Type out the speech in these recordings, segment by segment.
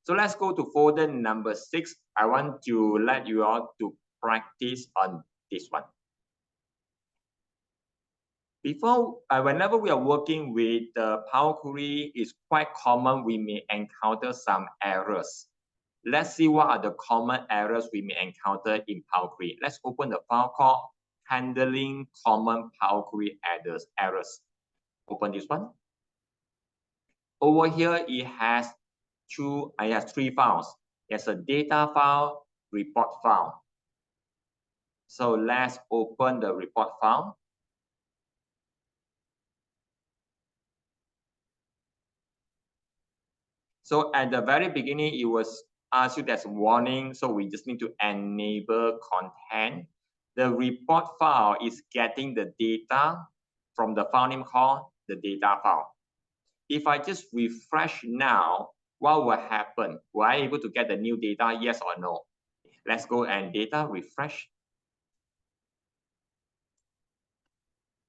So let's go to folder number 6. I want to let you all to practice on this one. Whenever we are working with the Power Query, it's quite common we may encounter some errors. Let's see what are the common errors we may encounter in Power Query. Let's open the file called Handling Common Power Query Errors. Open this one. Over here, it has three files. There's a data file, report file. So let's open the report file. So at the very beginning, it was ask you there's a warning. So we just need to enable content. The report file is getting the data from the file name called the data file. If I just refresh now, what will happen? Will I able to get the new data? Yes or no? Let's go and data refresh.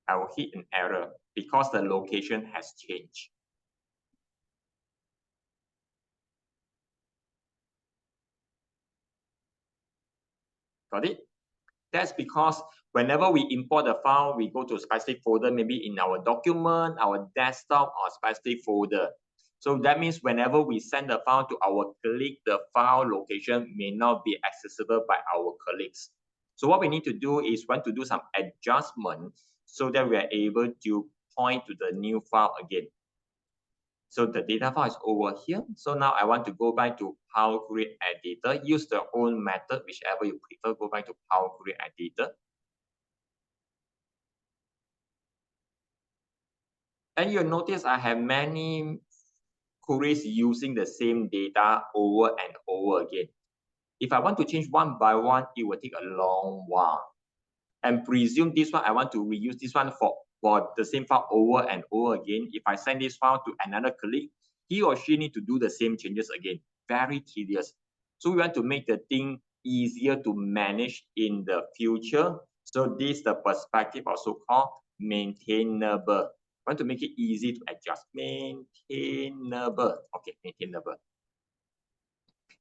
I will hit an error because the location has changed. Got it? That's because whenever we import the file, we go to a specific folder, maybe in our document, our desktop, or specific folder. So that means whenever we send the file to our colleague, the file location may not be accessible by our colleagues. So what we need to do is want to do some adjustment so that we are able to point to the new file again. So the data file is over here. So now I want to go back to Power Query Editor. Use the own method, whichever you prefer. Go back to Power Query Editor. And you'll notice I have many queries using the same data over and over again. If I want to change one by one, it will take a long while. And presume this one, I want to reuse this one for the same file over and over again. If I send this file to another colleague, he or she need to do the same changes again. Very tedious. So we want to make the thing easier to manage in the future. So this is the perspective of so-called maintainable. I want to make it easy to adjust. Maintainable. Okay, maintainable.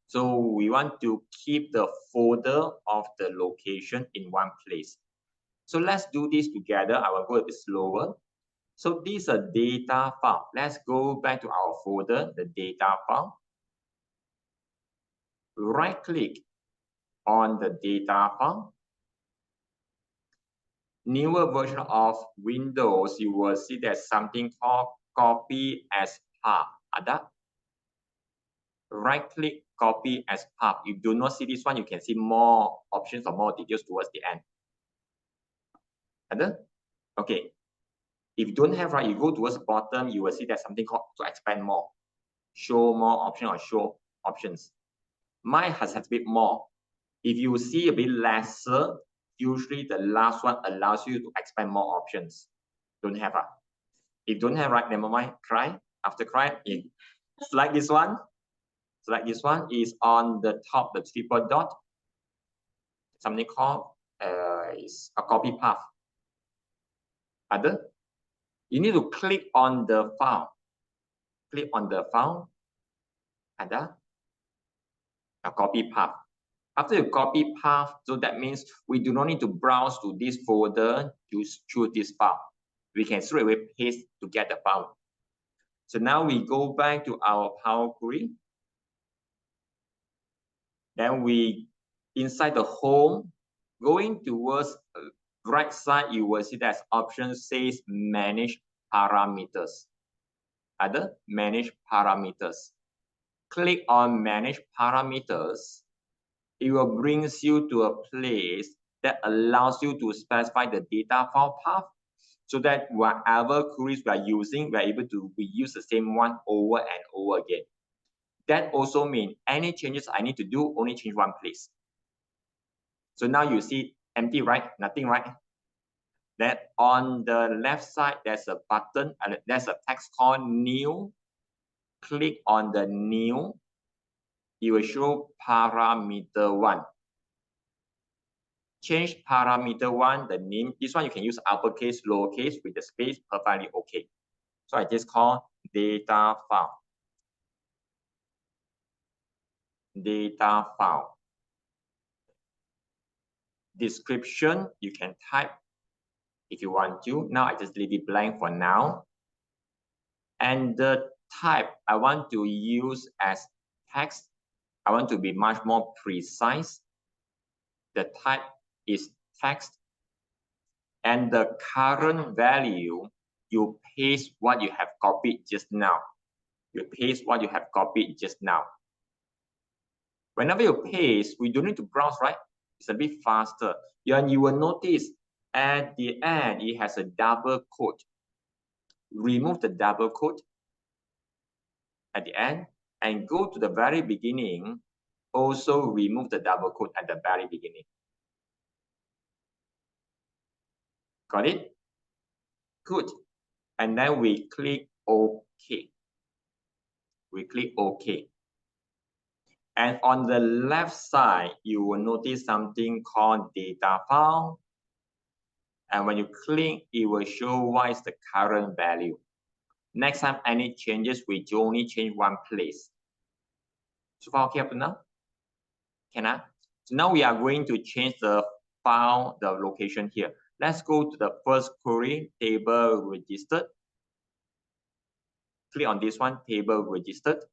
So we want to keep the folder of the location in one place. So let's do this together. I will go a bit slower. So this is a data file. Let's go back to our folder, the data file. Right click on the data file. Newer version of Windows, you will see there's something called copy as path. Ada? Right click, copy as path. You do not see this one, you can see more options or more details towards the end. Ada? Okay. If you don't have, right, you go towards the bottom, you will see there's something called to expand more. Show more options or show options. Mine has a bit more. If you see a bit lesser, usually the last one allows you to expand more options. Don't have it. If don't have, right, never mind. Try. After try, select this one. Select this one is on the top, the triple dot. Something called is a copy path. Other. You need to click on the file. Click on the file. Ada. A copy path. After you copy path, so that means we do not need to browse to this folder to choose this file. We can straight away paste to get the file. So now we go back to our Power Query. Then we, inside the home, going towards right side, you will see that option says manage parameters. Other manage parameters. Click on manage parameters. It will bring you to a place that allows you to specify the data file path so that whatever queries we are using, we are able to reuse the same one over and over again. That also means any changes I need to do, only change one place. So now you see empty, right? Nothing, right? Then on the left side, there's a button, and there's a text called new. Click on the new. It will show parameter 1. Change parameter 1, the name. This one you can use uppercase, lowercase with the space, perfectly okay. So I just call data file. data file. Description, you can type if you want to. Now I just leave it blank for now. And the type I want to use as text. I want to be much more precise. The type is text. And the current value, you paste what you have copied just now. You paste what you have copied just now. Whenever you paste, we don't need to browse, right? It's a bit faster. And you will notice at the end, it has a double quote. Remove the double quote at the end and go to the very beginning. Also remove the double quote at the very beginning. Got it? Good. And then we click OK. We click OK. And on the left side, you will notice something called data file. And when you click, it will show what is the current value. Next time, any changes, we only change one place. So far, okay up to now? Can I? So now we are going to change the file, the location here. Let's go to the first query, table registered. Click on this one, table registered.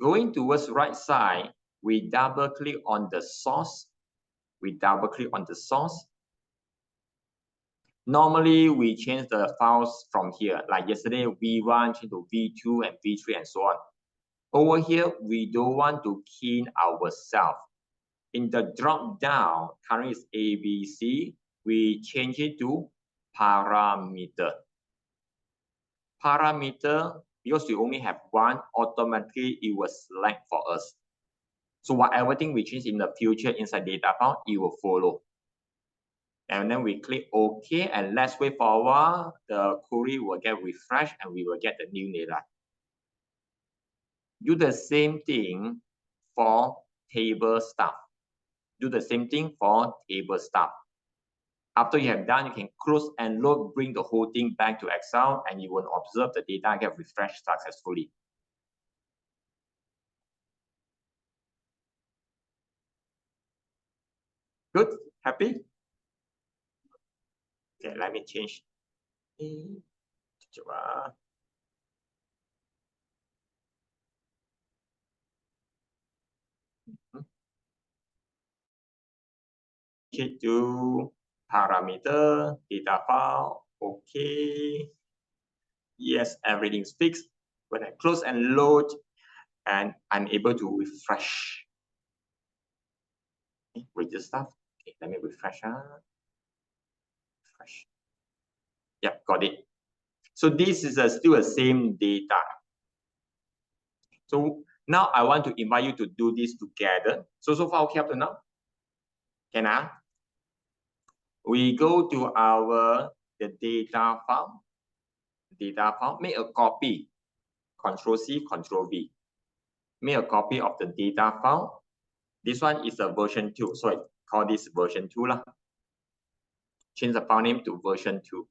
Going towards right side, we double click on the source. We double click on the source. Normally, we change the files from here. Like yesterday, V1 change to V2 and V3 and so on. Over here, we don't want to key in ourselves. In the drop down, currently is ABC, we change it to parameter. Parameter, because we only have one, automatically it will select for us. So whatever thing we change in the future inside data file, it will follow. And then we click OK, and let's wait for a while. The query will get refreshed and we will get the new data. Do the same thing for table stuff. Do the same thing for table stuff. After you have done, you can close and load, bring the whole thing back to Excel, and you will observe the data get refreshed successfully. Good? Happy? Okay, let me change. Change to parameter, data file, okay. Yes, everything's fixed. When I close and load, and I'm able to refresh. Okay, register stuff. Okay, let me refresh. Refresh. Yep, got it. So this is still the same data. So now I want to invite you to do this together. So far okay up to now? Can I? We go to the data file. Data file, make a copy. Control-C, Control-V. Make a copy of the data file. This one is a version 2, so I call this version 2 lah. Change the file name to version 2.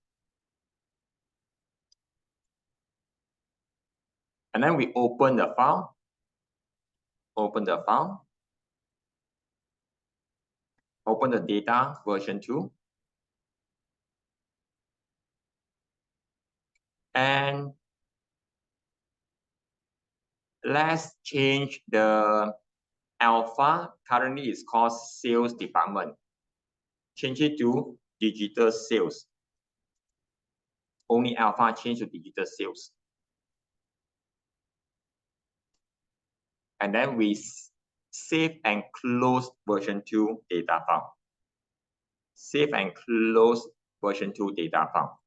And then we open the file. Open the file. Open the data version 2. And let's change the alpha. Currently it's called sales department. Change it to digital sales. Only alpha change to digital sales. And then we save and close version 2 data file. Save and close version 2 data file.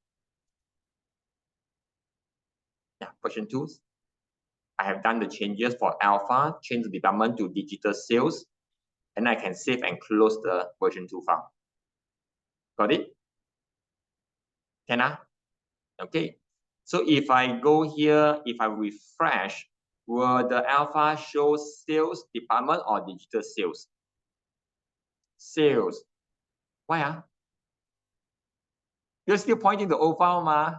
Yeah, version 2. I have done the changes for alpha, change the department to digital sales, and I can save and close the version 2 file. Got it? Can I? Okay. So if I go here, if I refresh, will the alpha show sales department or digital sales? Sales. Why? You're still pointing to old file, ma?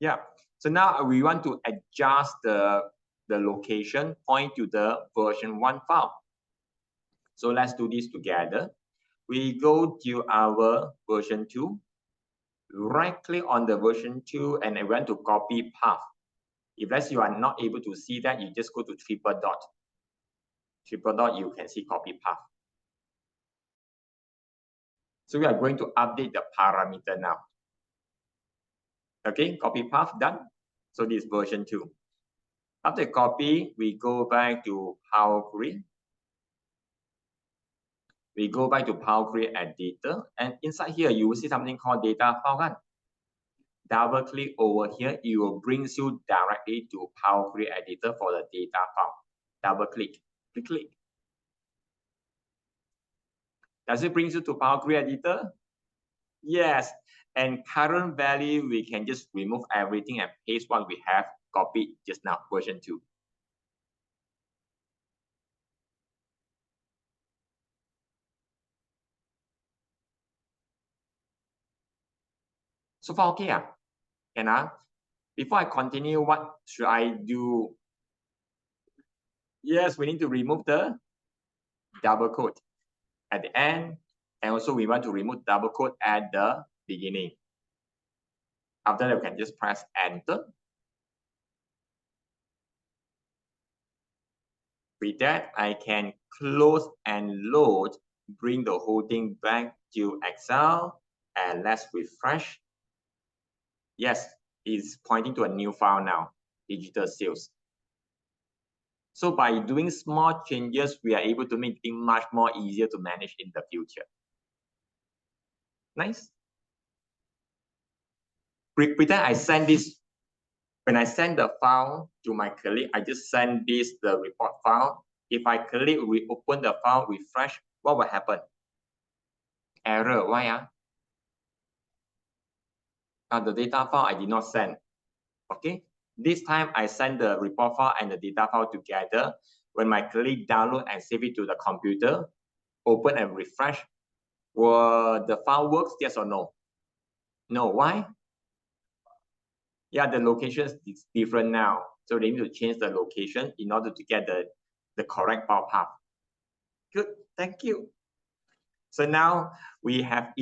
Yeah. So now we want to adjust the the location point to the version 1 file. So let's do this together. We go to our version 2, right click on the version 2 and I want to copy path. If let's you are not able to see that, you just go to triple dot. Triple dot, you can see copy path. So we are going to update the parameter now. Okay, copy path done. So this is version 2. After copy, we go back to Power Query. We go back to Power Query Editor, and inside here you will see something called data file. Double click over here, it will bring you directly to Power Query Editor for the data file. Double click, click. Does it bring you to Power Query Editor? Yes. And current value, we can just remove everything and paste what we have copied just now, version 2. So far, okay. Before I continue, what should I do? Yes, we need to remove the double quote at the end. And also we want to remove double quote at the beginning. After that, we can just press enter. With that, I can close and load, bring the whole thing back to Excel, and let's refresh. Yes, it's pointing to a new file now, digital sales. So by doing small changes, we are able to make things much more easier to manage in the future. Nice. Pretend I send this. When I send the file to my colleague, I just send this, the report file. If my colleague reopen the file, refresh, what will happen? Error. Why? The data file I did not send. Okay. This time I send the report file and the data file together. When my colleague download and save it to the computer, open and refresh, will the file works? Yes or no? No. Why? Yeah, the location is different now. So they need to change the location in order to get the correct file path. Good. Thank you. So now we have